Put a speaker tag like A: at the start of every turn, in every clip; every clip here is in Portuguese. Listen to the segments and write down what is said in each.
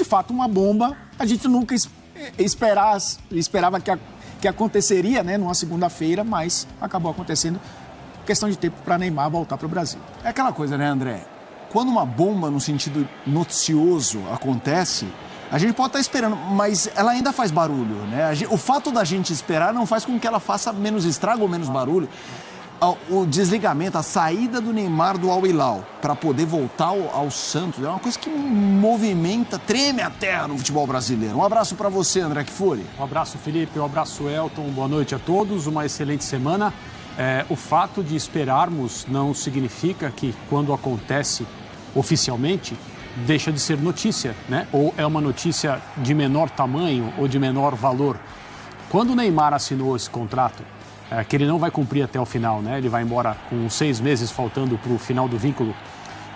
A: fato, uma bomba, a gente nunca esperava que aconteceria, né, numa segunda-feira, mas acabou acontecendo. Questão de tempo para Neymar voltar para o Brasil.
B: É aquela coisa, né, André? Quando uma bomba, no sentido noticioso, acontece, a gente pode estar esperando, mas ela ainda faz barulho, né? O fato da gente esperar não faz com que ela faça menos estrago ou menos barulho. O desligamento, a saída do Neymar do Al Hilal para poder voltar ao Santos é uma coisa que movimenta, treme a terra no futebol brasileiro. Um abraço para você, André Kfouri.
C: Um abraço, Felipe. Um abraço, Elton. Boa noite a todos. Uma excelente semana. O fato de esperarmos não significa que, quando acontece oficialmente, deixa de ser notícia, né? Ou é uma notícia de menor tamanho ou de menor valor. Quando o Neymar assinou esse contrato, que ele não vai cumprir até o final, né? Ele vai embora com 6 meses faltando para o final do vínculo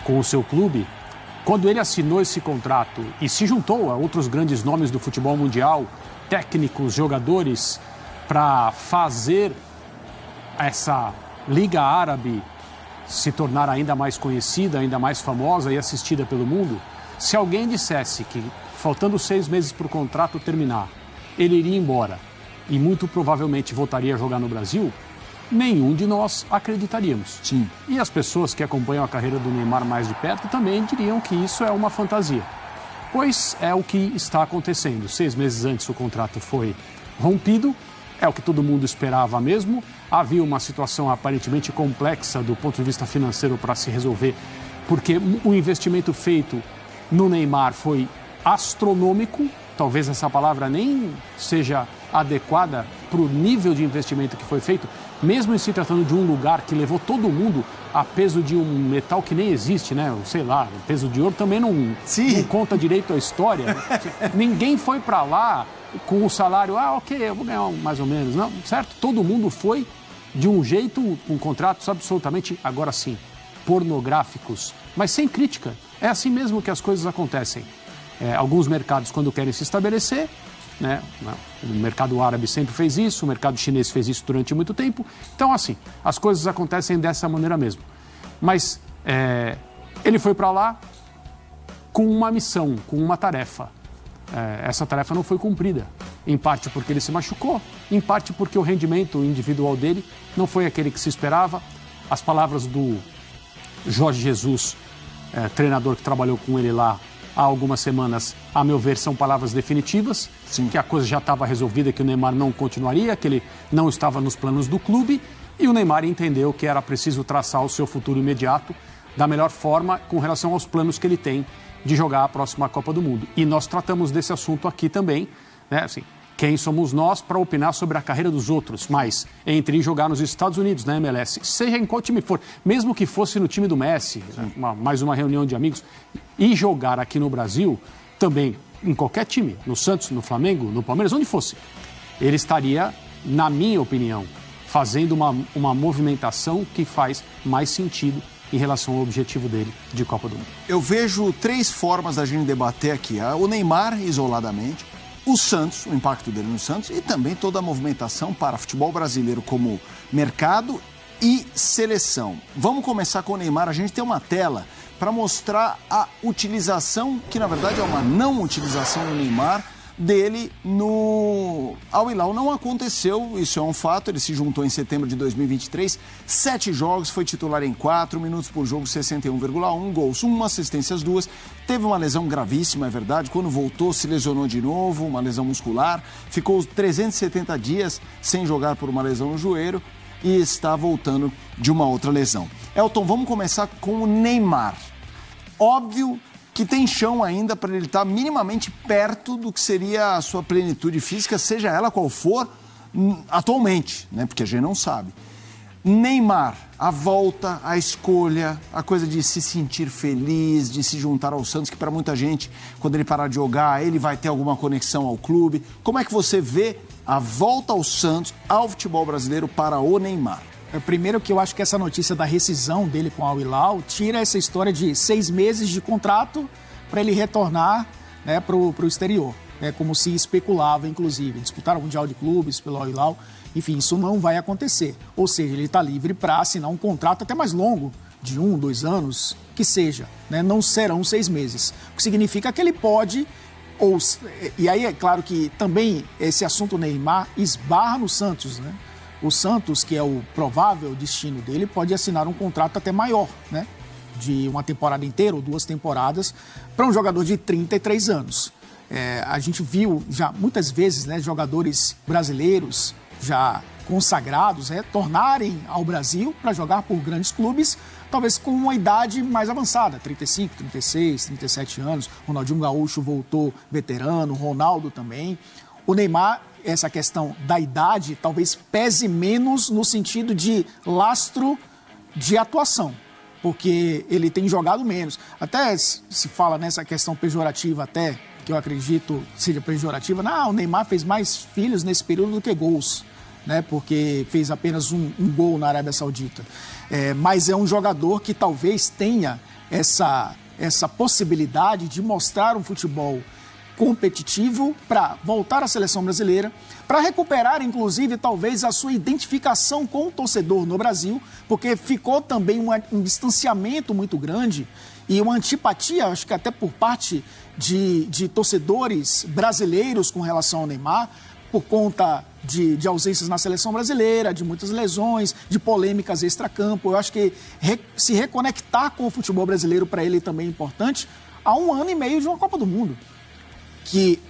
C: com o seu clube. Quando ele assinou esse contrato e se juntou a outros grandes nomes do futebol mundial, técnicos, jogadores, para fazer essa Liga Árabe se tornar ainda mais conhecida, ainda mais famosa e assistida pelo mundo, se alguém dissesse que, faltando 6 meses para o contrato terminar, ele iria embora e muito provavelmente voltaria a jogar no Brasil, nenhum de nós acreditaríamos.
B: Sim.
C: E as pessoas que acompanham a carreira do Neymar mais de perto também diriam que isso é uma fantasia. Pois é o que está acontecendo. 6 meses antes o contrato foi rompido, é o que todo mundo esperava mesmo. Havia uma situação aparentemente complexa do ponto de vista financeiro para se resolver, porque o investimento feito no Neymar foi astronômico. Talvez essa palavra nem seja adequada para o nível de investimento que foi feito, mesmo em se tratando de um lugar que levou todo mundo a peso de um metal que nem existe, né? Sei lá, o peso de ouro também não conta direito a história. Ninguém foi para lá com o salário, ok, eu vou ganhar mais ou menos, não, certo? Todo mundo foi de um jeito, com contratos absolutamente, agora sim, pornográficos, mas sem crítica. É assim mesmo que as coisas acontecem. Alguns mercados, quando querem se estabelecer, né, o mercado árabe sempre fez isso, o mercado chinês fez isso durante muito tempo. Então, assim, as coisas acontecem dessa maneira mesmo. Mas ele foi para lá com uma missão, com uma tarefa. Essa tarefa não foi cumprida, em parte porque ele se machucou, em parte porque o rendimento individual dele não foi aquele que se esperava. As palavras do Jorge Jesus, treinador que trabalhou com ele lá há algumas semanas, a meu ver, são palavras definitivas. Sim. Que a coisa já estava resolvida, que o Neymar não continuaria, que ele não estava nos planos do clube, e o Neymar entendeu que era preciso traçar o seu futuro imediato da melhor forma com relação aos planos que ele tem de jogar a próxima Copa do Mundo. E nós tratamos desse assunto aqui também, né? Assim, quem somos nós para opinar sobre a carreira dos outros? Mas entre ir jogar nos Estados Unidos, na MLS, seja em qual time for, mesmo que fosse no time do Messi, mais uma reunião de amigos, e jogar aqui no Brasil, também em qualquer time, no Santos, no Flamengo, no Palmeiras, onde fosse, ele estaria, na minha opinião, fazendo uma movimentação que faz mais sentido em relação ao objetivo dele de Copa do Mundo.
B: Eu vejo 3 formas da gente debater aqui. O Neymar, isoladamente, o Santos, o impacto dele no Santos, e também toda a movimentação para futebol brasileiro como mercado e seleção. Vamos começar com o Neymar. A gente tem uma tela para mostrar a utilização, que na verdade é uma não utilização do Neymar, dele no Al Hilal. Não aconteceu, isso é um fato. Ele se juntou em setembro de 2023, 7 jogos, foi titular em 4 minutos por jogo, 61,1 gols, 1 assistência, 2. Teve uma lesão gravíssima, é verdade. Quando voltou, se lesionou de novo, uma lesão muscular. Ficou 370 dias sem jogar por uma lesão no joelho e está voltando de uma outra lesão. Elton, vamos começar com o Neymar. Óbvio que tem chão ainda para ele estar minimamente perto do que seria a sua plenitude física, seja ela qual for, atualmente, né? Porque a gente não sabe. Neymar, a volta, a escolha, a coisa de se sentir feliz, de se juntar ao Santos, que para muita gente, quando ele parar de jogar, ele vai ter alguma conexão ao clube. Como é que você vê a volta ao Santos, ao futebol brasileiro, para o Neymar?
A: Primeiro que eu acho que essa notícia da rescisão dele com o Al Hilal tira essa história de 6 meses de contrato para ele retornar, né, para o exterior, né, como se especulava, inclusive. Disputar o Mundial de Clubes pelo Al Hilal, enfim, isso não vai acontecer. Ou seja, ele está livre para assinar um contrato até mais longo, de 1, 2 anos, que seja, né, não serão 6 meses. O que significa que ele pode E aí é claro que também esse assunto Neymar esbarra no Santos, né? O Santos, que é o provável destino dele, pode assinar um contrato até maior, né? De uma temporada inteira ou 2 temporadas para um jogador de 33 anos. A gente viu já muitas vezes, né, jogadores brasileiros já consagrados retornarem ao Brasil para jogar por grandes clubes, talvez com uma idade mais avançada, 35, 36, 37 anos. Ronaldinho Gaúcho voltou veterano, Ronaldo também. O Neymar, essa questão da idade, talvez pese menos no sentido de lastro de atuação, porque ele tem jogado menos. Até se fala nessa questão pejorativa, até que eu acredito seja pejorativa, o Neymar fez mais filhos nesse período do que gols, né? Porque fez apenas um gol na Arábia Saudita. Mas é um jogador que talvez tenha essa possibilidade de mostrar um futebol competitivo para voltar à seleção brasileira, para recuperar, inclusive, talvez a sua identificação com o torcedor no Brasil, porque ficou também um distanciamento muito grande e uma antipatia, acho que até por parte de torcedores brasileiros com relação ao Neymar, por conta de ausências na seleção brasileira, de muitas lesões, de polêmicas extracampo. Eu acho que se reconectar com o futebol brasileiro para ele também é importante há 1 ano e meio de uma Copa do Mundo, que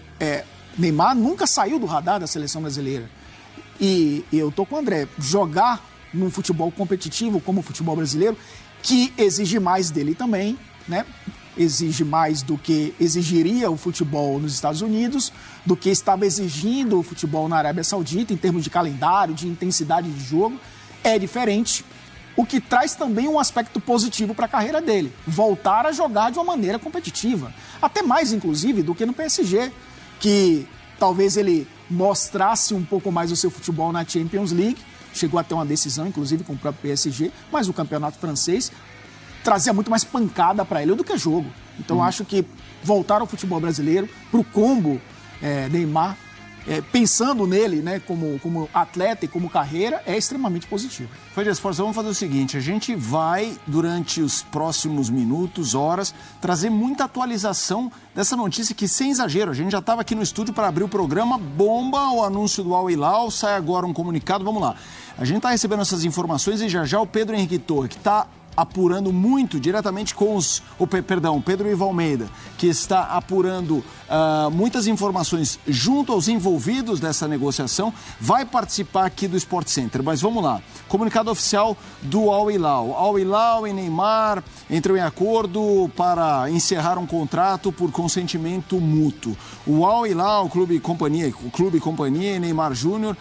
A: Neymar nunca saiu do radar da seleção brasileira. E eu tô com o André, jogar num futebol competitivo como o futebol brasileiro, que exige mais dele também, né? Exige mais do que exigiria o futebol nos Estados Unidos, do que estava exigindo o futebol na Arábia Saudita, em termos de calendário, de intensidade de jogo, é diferente. O que traz também um aspecto positivo para a carreira dele, voltar a jogar de uma maneira competitiva. Até mais, inclusive, do que no PSG, que talvez ele mostrasse um pouco mais o seu futebol na Champions League, chegou a ter uma decisão, inclusive, com o próprio PSG, mas o campeonato francês trazia muito mais pancada para ele do que jogo. Então, acho que voltar ao futebol brasileiro, para o combo Neymar, pensando nele, né, como atleta e como carreira, é extremamente positivo.
B: Foi de esforço. Vamos fazer o seguinte, a gente vai, durante os próximos minutos, horas, trazer muita atualização dessa notícia que, sem exagero, a gente já estava aqui no estúdio para abrir o programa, bomba o anúncio do Al Hilal, sai agora um comunicado, vamos lá. A gente está recebendo essas informações e já o Pedro Henrique Torre, que está apurando muito diretamente com Pedro Ivo Almeida, que está apurando muitas informações junto aos envolvidos dessa negociação, vai participar aqui do Sport Center. Mas vamos lá. Comunicado oficial do Al Hilal. Al Hilal e Neymar entram em acordo para encerrar um contrato por consentimento mútuo. O Al Hilal, o Clube e Companhia e Neymar Júnior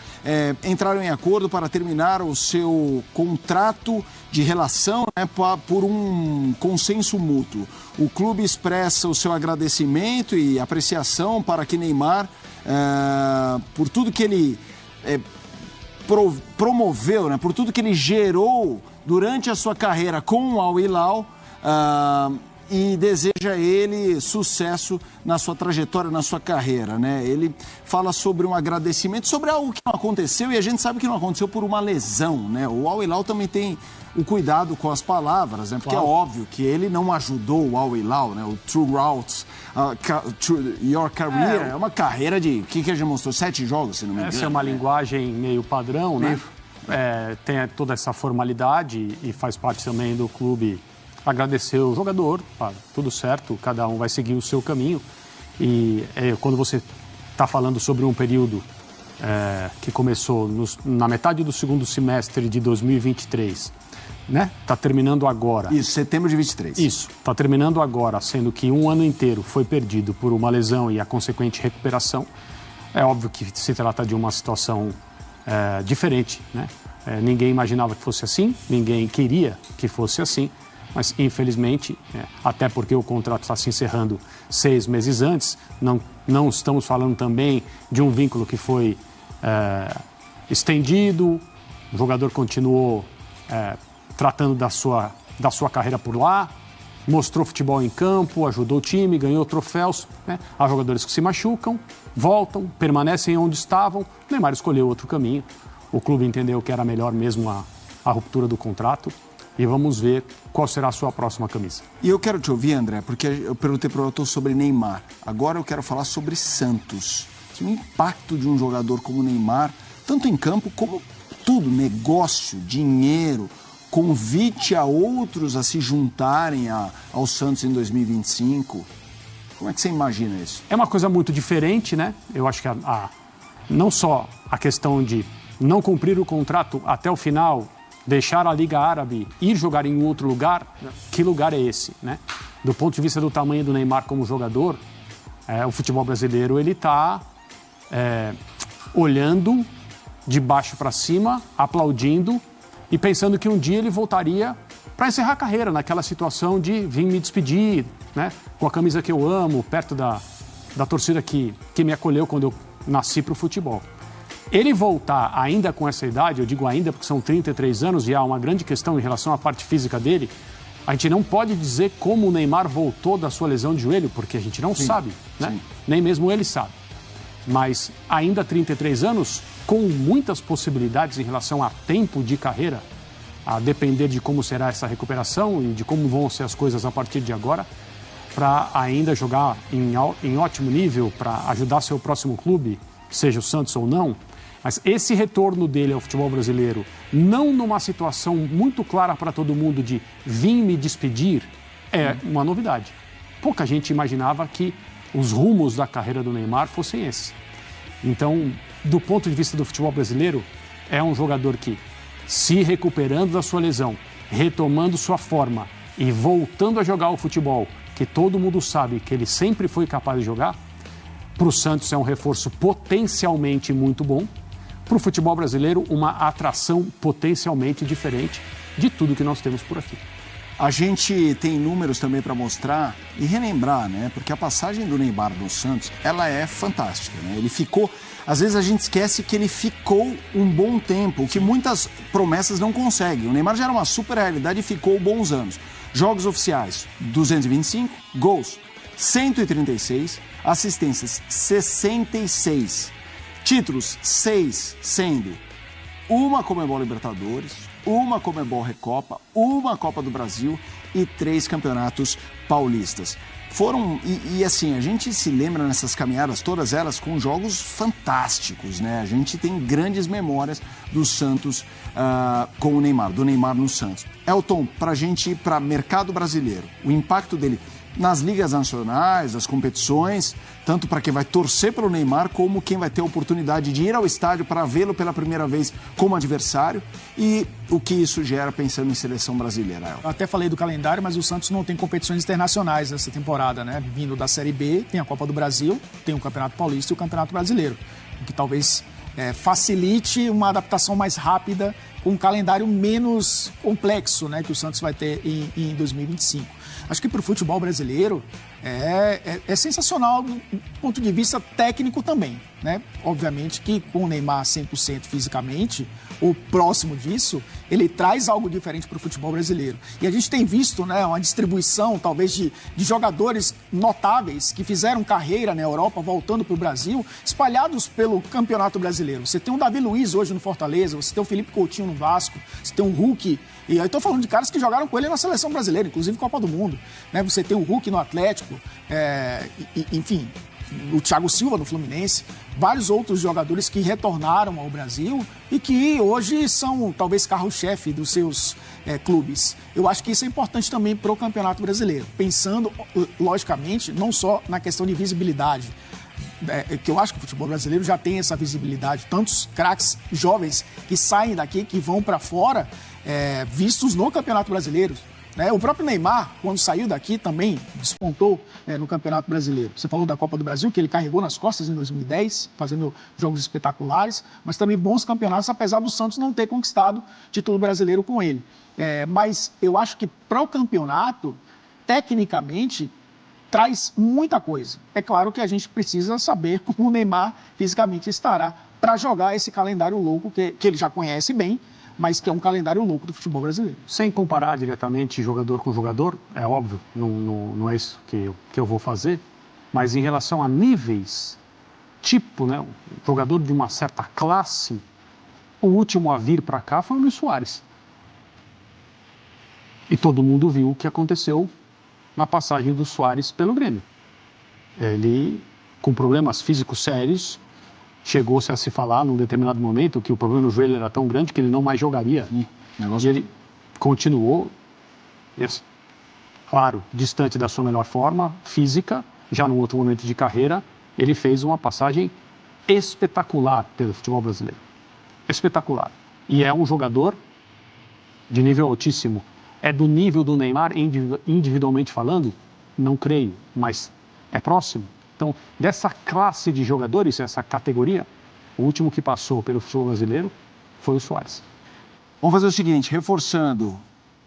B: entraram em acordo para terminar o seu contrato de relação, né, por um consenso mútuo. O clube expressa o seu agradecimento e apreciação para que Neymar, por tudo que ele promoveu, né, por tudo que ele gerou durante a sua carreira com o Al Hilal, e deseja a ele sucesso na sua trajetória, na sua carreira, né? Ele fala sobre um agradecimento, sobre algo que não aconteceu, e a gente sabe que não aconteceu por uma lesão, né? O Al Hilal também tem o cuidado com as palavras, né? Porque é óbvio que ele não ajudou o Al Hilal, né? O True Routes, Your Career, é uma carreira de, o que a gente mostrou? 7 jogos, se não me engano.
C: Essa é uma linguagem meio padrão, né? Tem toda essa formalidade e faz parte também do clube agradecer o jogador, tudo certo, cada um vai seguir o seu caminho. E quando você está falando sobre um período que começou na metade do segundo semestre de 2023, né? Está terminando agora.
B: Isso, setembro de 23.
C: Isso, está terminando agora, sendo que 1 ano inteiro foi perdido por uma lesão e a consequente recuperação. É óbvio que se trata de uma situação diferente, né? Ninguém imaginava que fosse assim, ninguém queria que fosse assim. Mas, infelizmente, até porque o contrato está se encerrando 6 meses antes, não estamos falando também de um vínculo que foi estendido, o jogador continuou tratando da sua carreira por lá, mostrou futebol em campo, ajudou o time, ganhou troféus, né? Há jogadores que se machucam, voltam, permanecem onde estavam, o Neymar escolheu outro caminho, o clube entendeu que era melhor mesmo a ruptura do contrato. e vamos ver qual será a sua próxima camisa.
B: E eu quero te ouvir, André, porque eu perguntei para o autor sobre Neymar. Agora eu quero falar sobre Santos. Que o impacto de um jogador como Neymar, tanto em campo como tudo, negócio, dinheiro, convite a outros a se juntarem ao Santos em 2025. Como é que você imagina isso?
C: É uma coisa muito diferente, né? Eu acho que não só a questão de não cumprir o contrato até o final, deixar a Liga Árabe, ir jogar em outro lugar, que lugar é esse, né? Do ponto de vista do tamanho do Neymar como jogador, o futebol brasileiro ele está olhando de baixo para cima, aplaudindo e pensando que um dia ele voltaria para encerrar a carreira naquela situação de vir me despedir, né? Com a camisa que eu amo, perto da torcida que me acolheu quando eu nasci para o futebol. Ele voltar ainda com essa idade, eu digo ainda porque são 33 anos e há uma grande questão em relação à parte física dele, a gente não pode dizer como o Neymar voltou da sua lesão de joelho, porque a gente não sabe, né? Sim. Nem mesmo ele sabe. Mas ainda 33 anos, com muitas possibilidades em relação a tempo de carreira, a depender de como será essa recuperação e de como vão ser as coisas a partir de agora, para ainda jogar em ótimo nível, para ajudar seu próximo clube, seja o Santos ou não. Mas esse retorno dele ao futebol brasileiro, não numa situação muito clara para todo mundo de vim me despedir, é uma novidade. Pouca gente imaginava que os rumos da carreira do Neymar fossem esses. Então, do ponto de vista do futebol brasileiro, é um jogador que, se recuperando da sua lesão, retomando sua forma e voltando a jogar o futebol, que todo mundo sabe que ele sempre foi capaz de jogar, para o Santos é um reforço potencialmente muito bom, para o futebol brasileiro uma atração potencialmente diferente de tudo que nós temos por aqui.
B: A gente tem números também para mostrar e relembrar, né? Porque a passagem do Neymar no Santos, ela é fantástica, né? Ele ficou... Às vezes a gente esquece que ele ficou um bom tempo, o que muitas promessas não conseguem. O Neymar já era uma super realidade e ficou bons anos. Jogos oficiais, 225, gols, 136, assistências, 66, títulos, 6, sendo uma Conmebol Libertadores, uma Conmebol Recopa, uma Copa do Brasil e 3 campeonatos paulistas. Foram, e assim, a gente se lembra nessas caminhadas, todas elas com jogos fantásticos, né? A gente tem grandes memórias do Santos com o Neymar, do Neymar no Santos. Elton, pra gente ir para mercado brasileiro, o impacto dele nas ligas nacionais, nas competições, tanto para quem vai torcer pelo Neymar, como quem vai ter a oportunidade de ir ao estádio para vê-lo pela primeira vez como adversário, e o que isso gera pensando em seleção brasileira.
A: Eu até falei do calendário, mas o Santos não tem competições internacionais nessa temporada, né? Vindo da Série B, tem a Copa do Brasil, tem o Campeonato Paulista e o Campeonato Brasileiro, o que talvez facilite uma adaptação mais rápida com um calendário menos complexo, né, que o Santos vai ter em 2025. Acho que para o futebol brasileiro é sensacional do ponto de vista técnico também, né? Obviamente que com o Neymar 100% fisicamente, ou próximo disso, ele traz algo diferente para o futebol brasileiro. E a gente tem visto, né, uma distribuição talvez de jogadores notáveis que fizeram carreira na Europa, voltando para o Brasil, espalhados pelo Campeonato Brasileiro. Você tem o Davi Luiz hoje no Fortaleza, você tem o Felipe Coutinho no Vasco, você tem o Hulk, e aí estou falando de caras que jogaram com ele na seleção brasileira, inclusive Copa do Mundo, né? Você tem o Hulk no Atlético, enfim, o Thiago Silva no Fluminense, vários outros jogadores que retornaram ao Brasil e que hoje são talvez carro-chefe dos seus clubes. Eu acho que isso é importante também para o Campeonato Brasileiro, pensando, logicamente, não só na questão de visibilidade, que eu acho que o futebol brasileiro já tem essa visibilidade, tantos craques jovens que saem daqui, que vão para fora, vistos no Campeonato Brasileiro. O próprio Neymar, quando saiu daqui, também despontou no Campeonato Brasileiro. Você falou da Copa do Brasil, que ele carregou nas costas em 2010, fazendo jogos espetaculares, mas também bons campeonatos, apesar do Santos não ter conquistado título brasileiro com ele. Mas eu acho que para o campeonato, tecnicamente, traz muita coisa. É claro que a gente precisa saber como o Neymar fisicamente estará para jogar esse calendário louco que ele já conhece bem, mas que é um calendário louco do futebol brasileiro.
C: Sem comparar diretamente jogador com jogador, é óbvio, não é isso que eu vou fazer, mas em relação a níveis, tipo, né, um jogador de uma certa classe, o último a vir para cá foi o Luis Soares. E todo mundo viu o que aconteceu na passagem do Suárez pelo Grêmio. Ele, com problemas físicos sérios, chegou-se a se falar num determinado momento que o problema no joelho era tão grande que ele não mais jogaria. E ele continuou, claro, distante da sua melhor forma física, já num outro momento de carreira, ele fez uma passagem espetacular pelo futebol brasileiro. Espetacular. E é um jogador de nível altíssimo. É do nível do Neymar, individualmente falando? Não creio, mas é próximo. Então, dessa classe de jogadores, essa categoria, o último que passou pelo futebol brasileiro foi o Suárez.
B: Vamos fazer o seguinte, reforçando,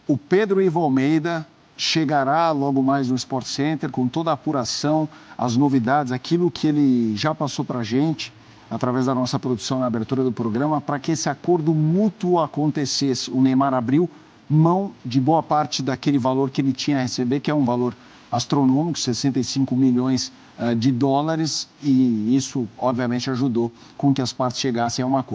B: o Pedro Ivo Almeida chegará logo mais no Sport Center com toda a apuração, as novidades, aquilo que ele já passou para a gente, através da nossa produção na abertura do programa, para que esse acordo mútuo acontecesse. O Neymar abriu mão de boa parte daquele valor que ele tinha a receber, que é um valor astronômico, 65 milhões de dólares, e isso, obviamente, ajudou com que as partes chegassem a um acordo.